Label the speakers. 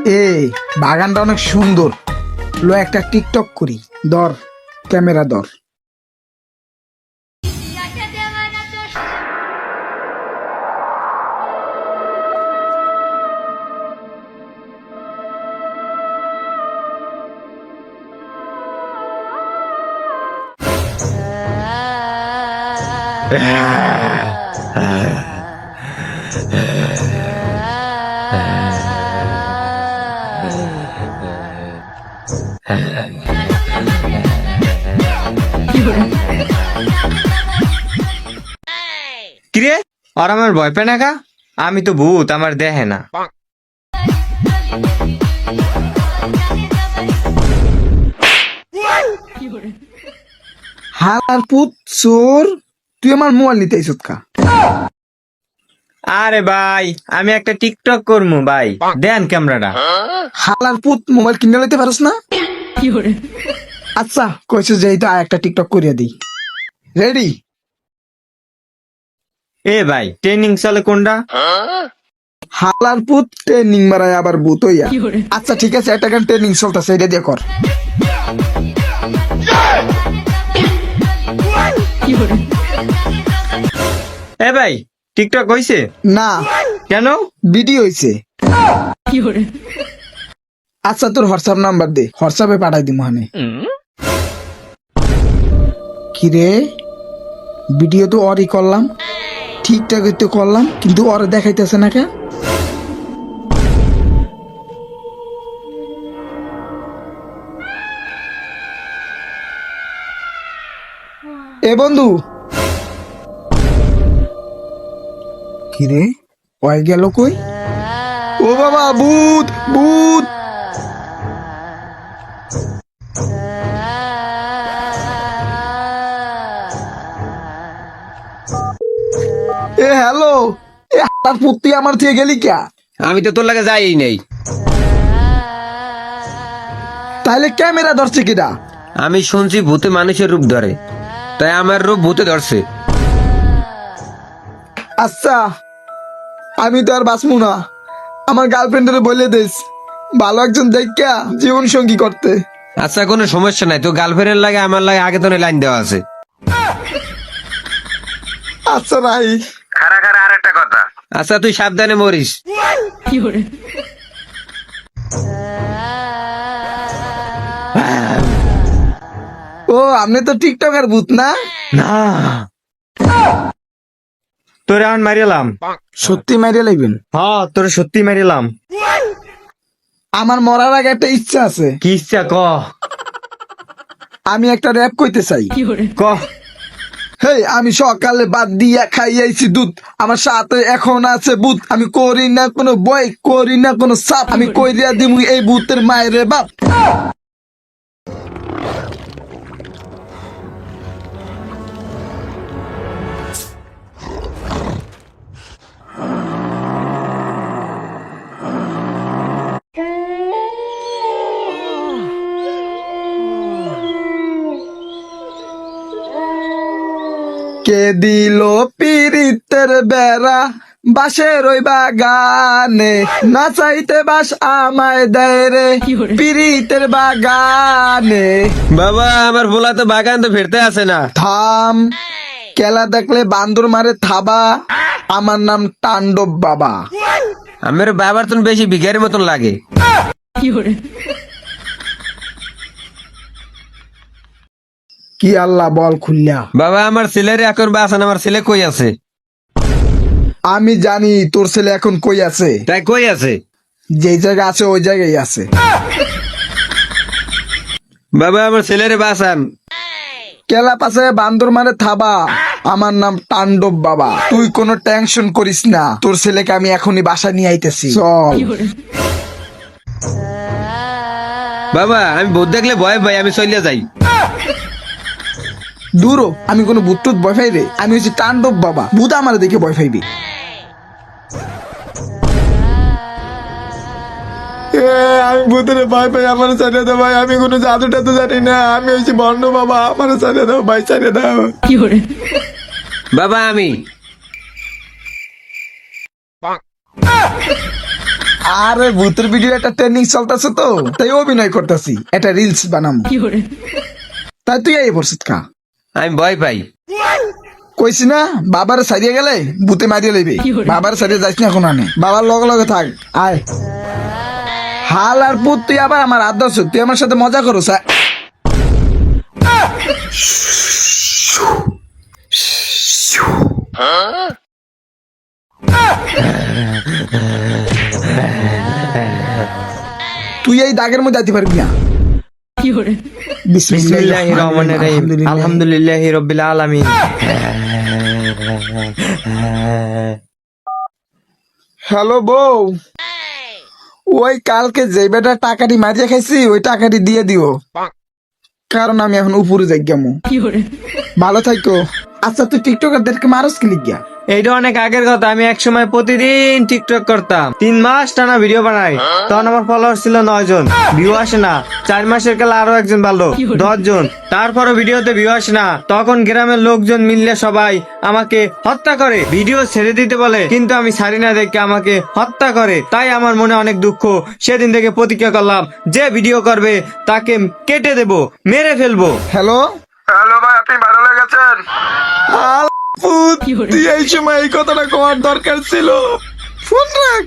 Speaker 1: এই বাগানটা অনেক সুন্দর, লো একটা টিকটক করি। ধর ক্যামেরা ধর।
Speaker 2: কিরে আর আমার ভয় পায় না কা? আমি তো ভূত, আমার দেখে না।
Speaker 1: হালার পুত চোর, তুই আমার মোবাইল নিতে আইছত কা?
Speaker 2: আরে ভাই আমি একটা টিকটক করবো ভাই, দেন ক্যামেরাটা।
Speaker 1: হালার পুত মোবাইল কিনে লইতে পারস না? আচ্ছা কইছে যে এইটা একটা টিকটক করিয়া দিই। রেডি?
Speaker 2: এ ভাই ট্রেনিং চলে কোনটা?
Speaker 1: হালার পুত ট্রেনিং মারায় আবার ভূত হইয়া। আচ্ছা ঠিক আছে, একটা গান ট্রেনিং চলতেছে, এটা দিয়ে কর।
Speaker 2: এ ভাই টিকটক হইছে
Speaker 1: না,
Speaker 2: কেন?
Speaker 1: ভিডিও হইছে। আচ্ছা তোর হোয়াটসঅ্যাপ নাম্বার দে, হোয়াটসঅ্যাপে পাঠাই দিই মহানে। কিরে ভিডিও তো অরই করলাম, ঠিকঠাক তো করলাম, কিন্তু ওরে দেখাইতেছে না কে? এ বন্ধু, কিরে ওই গেল কই? ও বাবা ভূত ভূত! এ হ্যালো, এ হালার পুত তুই আমার থেকে গেলি কে?
Speaker 3: আমি তো তোর লাগে যাই নেই।
Speaker 1: তাইলে ক্যামেরা ধরছে কিনা?
Speaker 3: আমি শুনছি ভূতে মানুষের রূপ ধরে, তাই আমার রূপ ভূতে ধরছে।
Speaker 1: আচ্ছা আমি তো আর বাঁচবো না, আমার গার্লফ্রেন্ডের বলে দিস ভালো একজন দেখা জীবন সঙ্গী করতে।
Speaker 3: আচ্ছা কোনো সমস্যা নাই, তো গার্লফ্রেন্ডের লাগে আমার লাগে আগে তো লাইন দেওয়া আছে।
Speaker 1: আচ্ছা ভাই,
Speaker 3: খারা খারা আর একটা কথা। আচ্ছা তুই সাবধানে মরিস।
Speaker 1: ও আপনি তো টিকটকের ভূত না?
Speaker 2: না তোরে এখন মারিলাম।
Speaker 1: সত্যি মারিয়ে লাইবেন?
Speaker 2: হ্যাঁ তোরে সত্যি মারিলাম।
Speaker 1: আমার মরার আগে একটা ইচ্ছা আছে,
Speaker 2: কি ইচ্ছা ক?
Speaker 1: আমি একটা র্যাপ কইতে চাই।
Speaker 2: ক।
Speaker 1: হেই আমি সকালে বাদ দিয়া খাইয়াইছি দুধ, আমার সাথে এখন আছে ভূত, আমি করি না কোনো বই, করি না কোনো সাপ, আমি কইরা দিমু এই ভূতের মায়ের বাপ। কে দিল পিরিতের বেড়া বাসের ওই বাগানে, না চাইতে বাস আমায় দেয় রে পিরিতের বাগানে।
Speaker 3: বাবা আমার ভোলা তো বাগান তো ফিরতে আসে না।
Speaker 1: থাম, কেলা দেখলে বান্দর মারে থাবা, আমার নাম তাণ্ডব বাবা।
Speaker 3: আমার বাবার তো বেশি ভিখারির মতন লাগে।
Speaker 1: কি আল্লাহ বল খুললা।
Speaker 3: বাবা আমার ছেলের এখন বাসন, আমার ছেলে কই আছে?
Speaker 1: আমি জানি তোর ছেলে এখন কই আছে,
Speaker 3: তাই কই আছে?
Speaker 1: যেই জায়গায় আছে ওই জায়গায় আছে।
Speaker 3: বাবা আমার ছেলের বাসান।
Speaker 1: কেলা পাশে বান্দর মারে থাবা, আমার নাম তাণ্ডব বাবা। তুই কোনো টেনশন করিস না, তোর ছেলেকে আমি এখনই বাসা নিয়ে আইতেছি, চল।
Speaker 3: বাবা আমি ভূত দেখলে ভয় ভাই, আমি চলে যাই।
Speaker 1: দূরও, আমি কোনো ভূত টুত ভয় পাই রে? আমি হচ্ছে তাণ্ডব বাবা, ভূত আমার দেখে ভয় পাইবি? আমি ভূতের ভয় পাই, আমার ছেড়ে দাও ভাই, আমি কোনো জাদু টাদু জানি না, আমি হচ্ছে বন্ড বাবা, আমার ছেড়ে দাও ভাই, ছেড়ে দাও।
Speaker 3: বাবা আমি
Speaker 1: আরে ভূতের ভিডিও একটা ট্রেনিং চলতেছে তো, তাই অভিনয় করতেছি, একটা রিলস বানাবো। তাই তুই এই পড়ছিস কা?
Speaker 3: আমি ভয় পাই।
Speaker 1: কইছি না বাবার সারিয়ে গেলে ভূতে মারিয়ে লইবে। বাবার সারিয়ে যাইস না এখন আনে, বাবার লগে লগে থাক। আয় হাল আর পুত, তুই আবার আমার আদর্শ, তুই আমার সাথে মজা করস। তুই এই দাগের মধ্যে যাইতে পারবি না।
Speaker 2: বিসমিল্লাহির রহমানির রহিম, আলহামদুলিল্লাহি রাব্বিল আলামিন।
Speaker 1: হ্যালো বউ, ওই কালকে যে বেটা টাকাটি মারিয়ে খাইছি ওই টাকাটি দিয়ে দিও, কারণ আমি এখন উপরে যাই গেমু। ভালো থাকো। আচ্ছা তুই টিকটকারদেরকে মারস কি লিখিয়া?
Speaker 2: এইটা অনেক আগের কথা। আমি এক সময় প্রতিদিন টিকটক করতাম, 3 মাস টানা ভিডিও বানাই। তখন আমার ফলোয়ার ছিল 9 জন, ভিউ আসে না। 4 মাসের কালে আরো একজন বাড়লো 10 জন, তারপরও ভিডিওতে ভিউ আসে না। তখন গ্রামের লোকজন মিললে সবাই আমাকে হত্যা করে, ভিডিও ছেড়ে দিতে বলে, কিন্তু আমি ছাড়ি না দেখে আমাকে হত্যা করে। তাই আমার মনে অনেক দুঃখ। সেদিন থেকে প্রতিজ্ঞা করলাম, যে ভিডিও করবে তাকে কেটে দেব, মেরে ফেলবো।
Speaker 1: হ্যালো হ্যালো ভাই, আপনি ভালো লেগেছেন? তুই এই সময় এই কথাটা করার দরকার ছিল, ফোন রাখ।